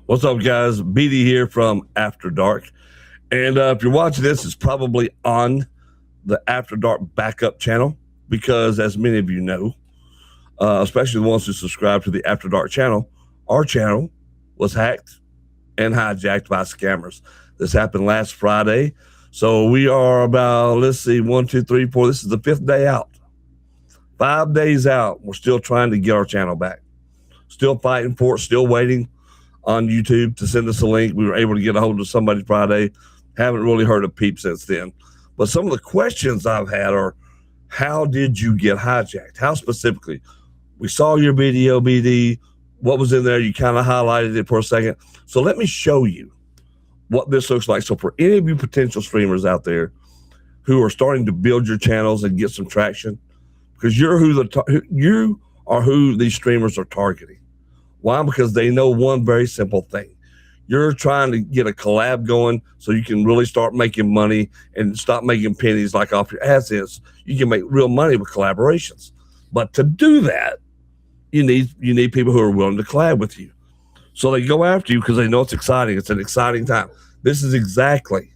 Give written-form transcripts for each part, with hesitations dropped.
What's up, guys? BD here from After Dark. And if you're watching this, it's probably on the After Dark backup channel because, as many of you know, especially the ones who subscribe to the After Dark channel, our channel was hacked and hijacked by scammers. This happened last Friday. So we are about, let's see, 1, 2, 3, 4. This is the 5th day out. 5 days out. We're still trying to get our channel back. Still fighting for it, still waiting on YouTube to send us a link. We were able to get a hold of somebody Friday. Haven't really heard a peep since then. But some of the questions I've had are, how did you get hijacked? How specifically? We saw your video, BD. What was in there? You kind of highlighted it for a second. So let me show you what this looks like. So for any of you potential streamers out there who are starting to build your channels and get some traction, because you are who these streamers are targeting. Why? Because they know one very simple thing. You're trying to get a collab going so you can really start making money and stop making pennies like off your AdSense. You can make real money with collaborations. But to do that, you need people who are willing to collab with you. So they go after you because they know it's exciting. It's an exciting time. This is exactly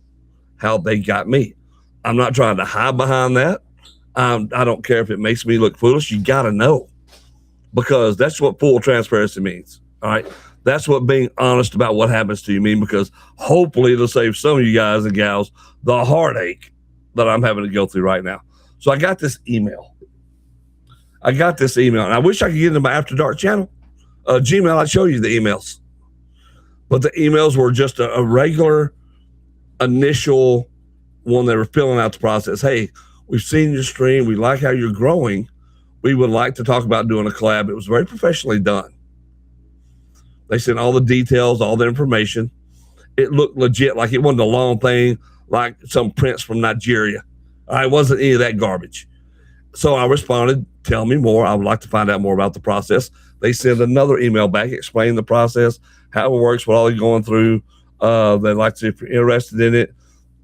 how they got me. I'm not trying to hide behind that. I don't care if it makes me look foolish. You got to know, because that's what full transparency means. All right. That's what being honest about what happens to you mean, because hopefully it'll save some of you guys and gals the heartache that I'm having to go through right now. So I got this email. And I wish I could get into my After Dark channel. Gmail, I'd show you the emails. But the emails were just a regular initial one. They were filling out the process. Hey, we've seen your stream. We like how you're growing. We would like to talk about doing a collab. It was very professionally done. They sent all the details, all the information. It looked legit, like it wasn't a long thing, like some prince from Nigeria. It wasn't any of that garbage. So I responded, tell me more. I would like to find out more about the process. They sent another email back, explaining the process, how it works, what all you're going through. They'd like to, if you're interested in it,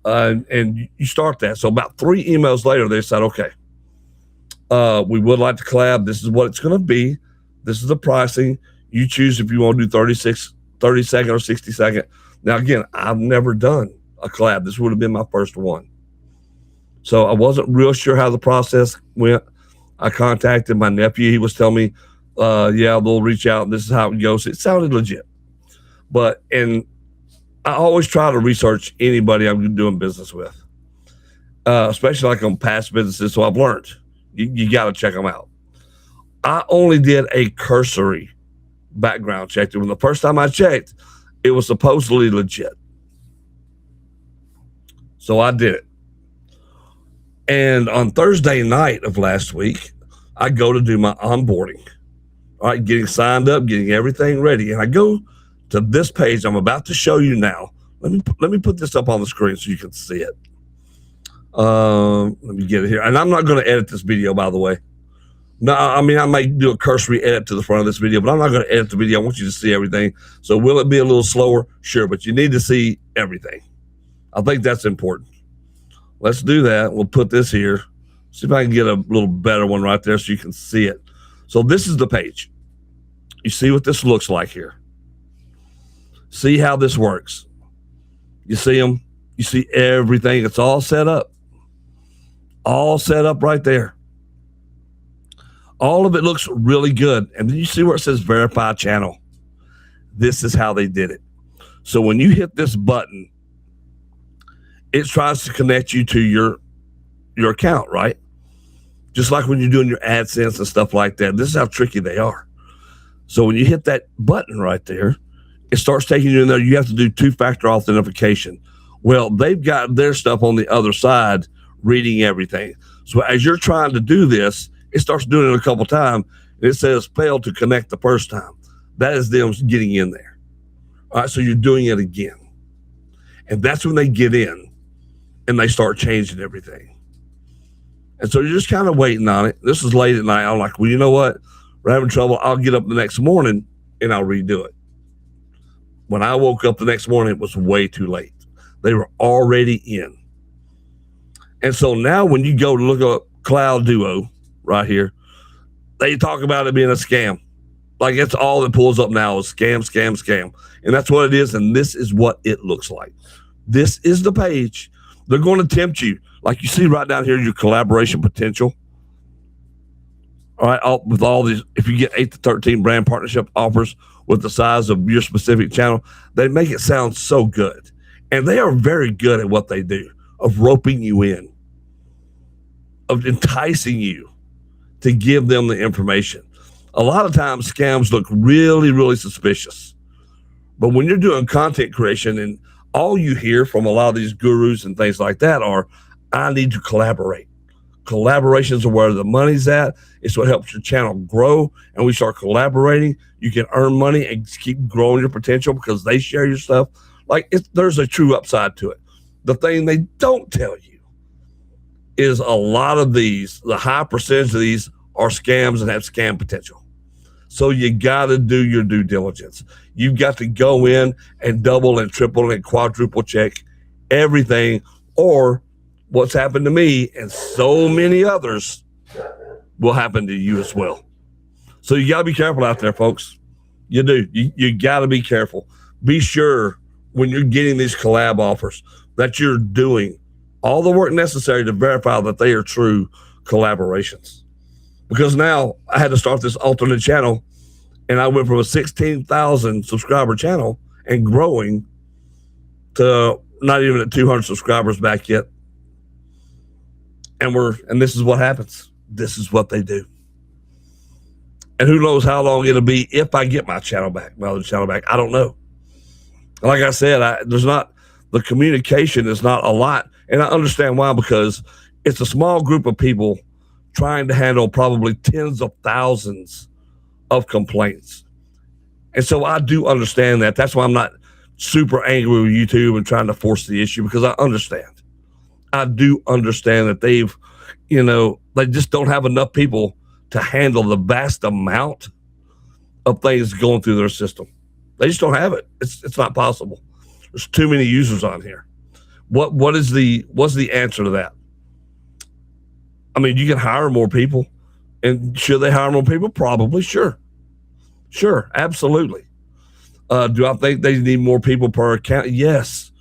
and you start that. So about 3 emails later, they said, okay, we would like to collab. This is what it's going to be. This is the pricing. You choose if you want to do 30 second or 60 second. Now, again, I've never done a collab. This would have been my first one. So I wasn't real sure how the process went. I contacted my nephew. He was telling me, yeah, they'll reach out. This is how it goes. It sounded legit. And I always try to research anybody I'm doing business with, especially like on past businesses. So I've learned you got to check them out. I only did a cursory background check. When the first time I checked, it was supposedly legit. So I did it. And on Thursday night of last week, I go to do my onboarding. All right, getting signed up, getting everything ready. And I go to this page I'm about to show you now. Let me put this up on the screen so you can see it. Let me get it here. And I'm not going to edit this video, by the way. No, I mean, I might do a cursory edit to the front of this video, but I'm not going to edit the video. I want you to see everything. So will it be a little slower? Sure, but you need to see everything. I think that's important. Let's do that. We'll put this here. See if I can get a little better one right there so you can see it. So this is the page. You see what this looks like here. See how this works. You see them. You see everything. It's all set up. All set up right there. All of it looks really good. And then you see where it says verify channel. This is how they did it. So when you hit this button, it tries to connect you to your account, right? Just like when you're doing your AdSense and stuff like that. This is how tricky they are. So when you hit that button right there, it starts taking you in there. You have to do 2-factor authentication. Well, they've got their stuff on the other side reading everything. So as you're trying to do this, it starts doing it a couple times, and it says failed to connect the first time. That is them getting in there. All right, so you're doing it again. And that's when they get in and they start changing everything. And so you're just kind of waiting on it. This is late at night. I'm like, well, you know what? We're having trouble. I'll get up the next morning and I'll redo it. When I woke up the next morning, it was way too late. They were already in. And so now when you go to look up Cloud Duo right here, they talk about it being a scam. Like it's all that pulls up now is scam, scam, scam. And that's what it is. And this is what it looks like. This is the page. They're going to tempt you. Like you see right down here, your collaboration potential. All right, with all these, if you get 8 to 13 brand partnership offers with the size of your specific channel, they make it sound so good. And they are very good at what they do, of roping you in, of enticing you to give them the information. A lot of times scams look really, really suspicious. But when you're doing content creation and all you hear from a lot of these gurus and things like that are, I need to collaborate. Collaborations are where the money's at. It's what helps your channel grow. And we start collaborating. You can earn money and keep growing your potential because they share your stuff. Like there's a true upside to it. The thing they don't tell you is a lot of these, the high percentage of these are scams and have scam potential. So you got to do your due diligence. You've got to go in and double and triple and quadruple check everything, or what's happened to me and so many others will happen to you as well. So you got to be careful out there, folks. You do. You got to be careful. Be sure when you're getting these collab offers that you're doing all the work necessary to verify that they are true collaborations. Because now I had to start this alternate channel, and I went from a 16,000 subscriber channel and growing to not even at 200 subscribers back yet. And this is what happens. This is what they do. And who knows how long it'll be if I get my channel back, my other channel back. I don't know. Like I said, the communication is not a lot. And I understand why, because it's a small group of people trying to handle probably tens of thousands of complaints. And so I do understand that. That's why I'm not super angry with YouTube and trying to force the issue, because I understand. I do understand that they just don't have enough people to handle the vast amount of things going through their system. They just don't have it. It's not possible. There's too many users on here. What's the answer to that? I mean, you can hire more people. And should they hire more people? Probably, sure. Sure, absolutely. Do I think they need more people per account? Yes.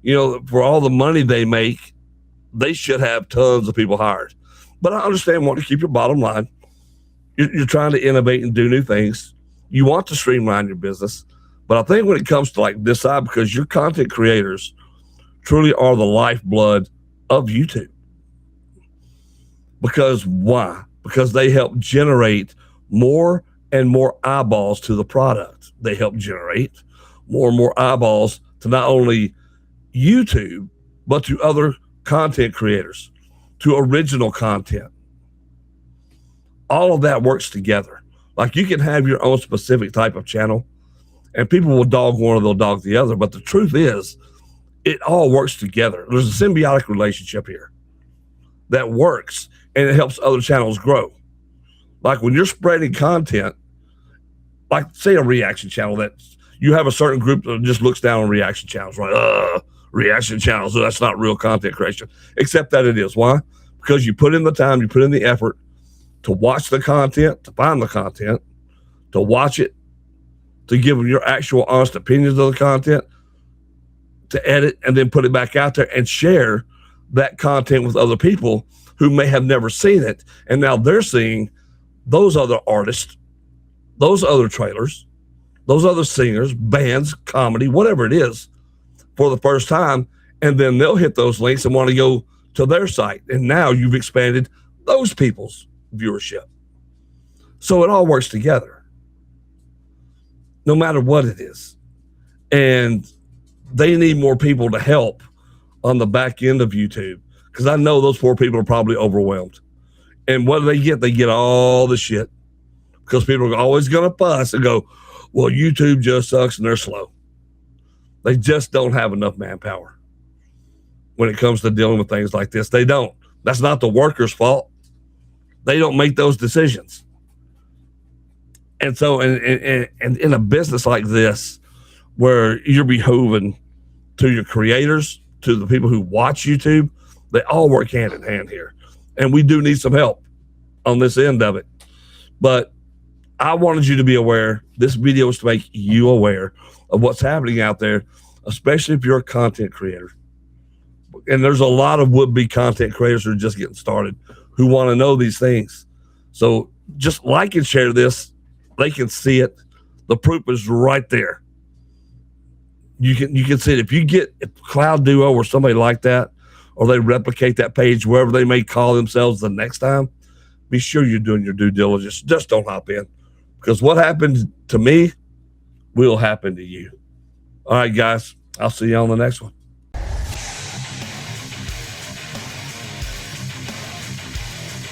For all the money they make, they should have tons of people hired. But I understand wanting to keep your bottom line. You're trying to innovate and do new things. You want to streamline your business. But I think when it comes to like this side, because your content creators truly are the lifeblood of YouTube. Because why? Because they help generate more and more eyeballs to the product. They help generate more and more eyeballs to not only YouTube, but to other content creators, to original content. All of that works together. Like you can have your own specific type of channel and people will dog one or they'll dog the other. But the truth is, it all works together. There's a symbiotic relationship here that works, and it helps other channels grow. Like when you're spreading content, like say a reaction channel, that you have a certain group that just looks down on reaction channels, right? Reaction channels, so that's not real content creation, except that it is. Why? Because you put in the time, you put in the effort to watch the content, to find the content, to watch it, to give them your actual honest opinions of the content, to edit and then put it back out there and share that content with other people who may have never seen it. And now they're seeing those other artists, those other trailers, those other singers, bands, comedy, whatever it is, for the first time. And then they'll hit those links and want to go to their site. And now you've expanded those people's viewership. So it all works together, no matter what it is. And they need more people to help on the back end of YouTube, because I know those poor people are probably overwhelmed. And what do they get? They get all the shit, because people are always going to fuss and go, well, YouTube just sucks and they're slow. They just don't have enough manpower when it comes to dealing with things like this. They don't. That's not the workers' fault. They don't make those decisions. And so and in a business like this, where you're beholden to your creators, to the people who watch YouTube, they all work hand in hand here. And we do need some help on this end of it. But I wanted you to be aware. This video is to make you aware of what's happening out there, especially if you're a content creator. And there's a lot of would-be content creators who are just getting started who want to know these things. So just like and share this. They can see it. The proof is right there. You can see it. If you get Cloud Duo or somebody like that, or they replicate that page wherever they may call themselves the next time, be sure you're doing your due diligence. Just don't hop in, because what happened to me will happen to you. All right, guys. I'll see you on the next one.